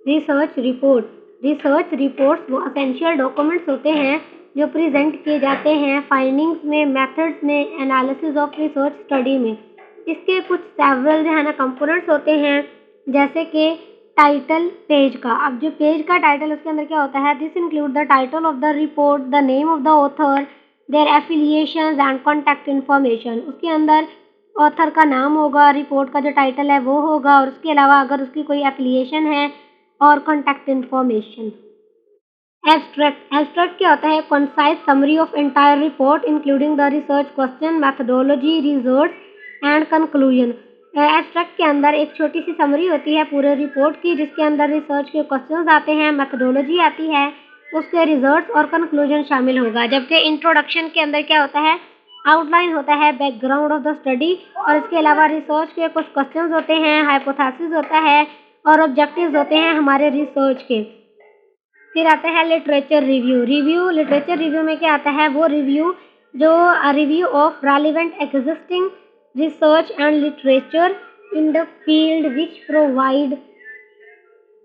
Research report. Research reports वो essential documents होते हैं जो प्रेजेंट किए जाते हैं फाइंडिंग्स में, मेथड्स में, एनालिसिस ऑफ रिसर्च स्टडी में। इसके कुछ सेवरल जो है ना कंपोनेंट्स होते हैं, जैसे कि टाइटल पेज का। अब जो पेज का टाइटल, उसके अंदर क्या होता है, this include the title of the report, the name of the author, their affiliations and contact information. उसके अंदर ऑथर का नाम होगा, रिपोर्ट का जो टाइटल है वो होगा, और उसके अलावा अगर उसकी कोई एफिलिएशन है और कॉन्टैक्ट इन्फॉर्मेशन। एब्स्ट्रैक्ट। एब्स्ट्रैक्ट क्या होता है, concise summary of entire report including the research question, methodology, results and conclusion. Abstract के अंदर एक छोटी सी समरी होती है पूरे रिपोर्ट की, जिसके अंदर रिसर्च के क्वेश्चंस आते हैं, मेथोडोलॉजी आती है, उसके रिजल्ट्स और कंक्लूजन शामिल होगा। जबकि इंट्रोडक्शन के अंदर क्या होता है, आउटलाइन होता है, बैकग्राउंड ऑफ द स्टडी, और इसके अलावा रिसर्च के कुछ क्वेश्चंस होते हैं, हाइपोथेसिस होता है, और ऑब्जेक्टिव्स होते हैं हमारे रिसर्च के। फिर आता है लिटरेचर रिव्यू। लिटरेचर रिव्यू में क्या आता है, वो रिव्यू जो review of relevant existing research and literature in the field which provide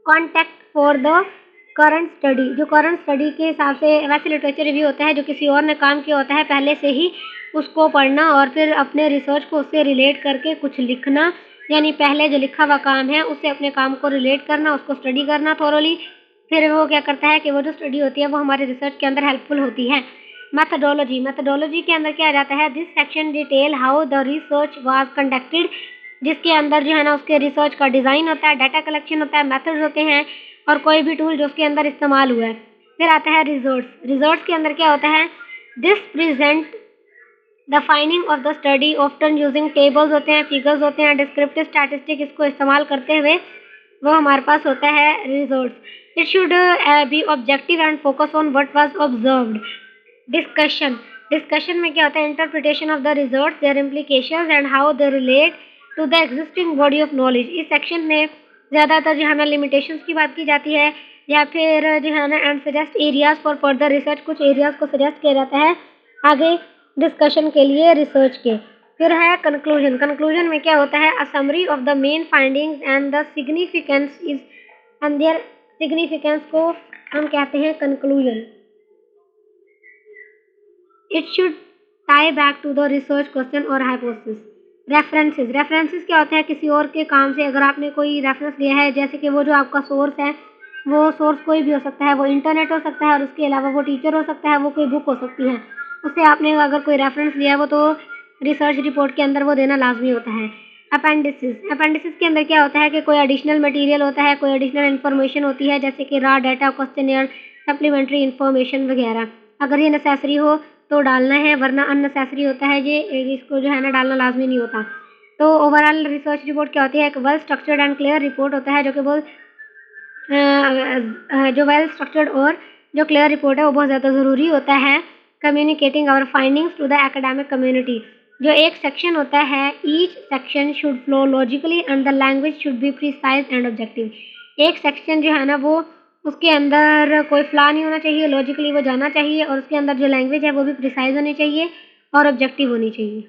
contact for the current study. जो करंट स्टडी के हिसाब से, वैसे लिटरेचर रिव्यू होता है जो किसी और ने काम किया होता है पहले से ही, उसको पढ़ना और फिर अपने रिसर्च को उससे रिलेट करके कुछ लिखना, यानी पहले जो लिखा हुआ काम है उससे अपने काम को रिलेट करना, उसको स्टडी करना थोरोली। फिर वो क्या करता है कि वो जो स्टडी होती है वो हमारे रिसर्च के अंदर हेल्पफुल होती है। मैथडोलॉजी। मैथडोलॉजी के अंदर क्या आ जाता है, this section detail how the research was conducted, जिसके अंदर जो है ना उसके रिसर्च का डिज़ाइन होता है, डाटा कलेक्शन होता है, मेथड्स होते हैं, और कोई भी टूल जो उसके अंदर इस्तेमाल हुआ है। फिर आता है रिजल्ट्स। रिजल्ट्स के अंदर क्या होता है, this present the finding of the study often using tables होते हैं, फिगर्स होते हैं, डिस्क्रिप्टिव स्टैटिस्टिक, इसको इस्तेमाल करते हुए वो हमारे पास होता है results. It should be objective and focus on what was observed. Discussion. Discussion में क्या होता है, interpretation of the results, their implications and how they relate to the existing body of knowledge. इस सेक्शन में ज़्यादातर जो है ना लिमिटेशंस की बात की जाती है, या फिर जो है ना and suggest areas for further research, कुछ एरियाज को सजेस्ट किया जाता है आगे डिस्कशन के लिए रिसर्च के। फिर है कंक्लूजन। कंक्लूजन में क्या होता है, a summary of the main findings and the significance is and their significance को हम कहते हैं conclusion. It should tie back to the research question और हाइपोथेसिस। रेफरेंसेस। रेफरेंसेस क्या होता है, किसी और के काम से अगर आपने कोई रेफरेंस लिया है, जैसे कि वो जो आपका सोर्स है, वो सोर्स कोई भी हो सकता है, वो इंटरनेट हो सकता है, और उसके अलावा वो टीचर हो सकता है, वो कोई बुक हो सकती है, उससे आपने अगर कोई रेफरेंस लिया है वो तो रिसर्च रिपोर्ट के अंदर वो देना लाजमी होता है। अपेंडिसेस। अपेंडिसेस के अंदर क्या होता है कि कोई एडिशनल मटेरियल होता है, कोई एडिशनल इन्फॉर्मेशन होती है, जैसे कि रा डाटा, क्वेश्चनियर, सप्लीमेंट्री इन्फॉर्मेशन वगैरह। अगर ये नेसेसरी हो तो डालना है, वरना अननेसेसरी होता है, ये इसको जो है ना डालना लाजमी नहीं होता। तो ओवरऑल रिसर्च रिपोर्ट क्या होती है, एक well structured and clear report होता है, जो कि बहुत जो वेल स्ट्रक्चर्ड और जो क्लियर रिपोर्ट है वो बहुत ज़्यादा ज़रूरी होता है, communicating our findings to the academic community. जो एक सेक्शन होता है, each section should flow logically and the language should be precise and objective. एक सेक्शन जो है ना वो, उसके अंदर कोई फ्ला नहीं होना चाहिए, लॉजिकली वो जाना चाहिए, और उसके अंदर जो लैंग्वेज है वो भी प्रिसाइज होनी चाहिए और ऑब्जेक्टिव होनी चाहिए।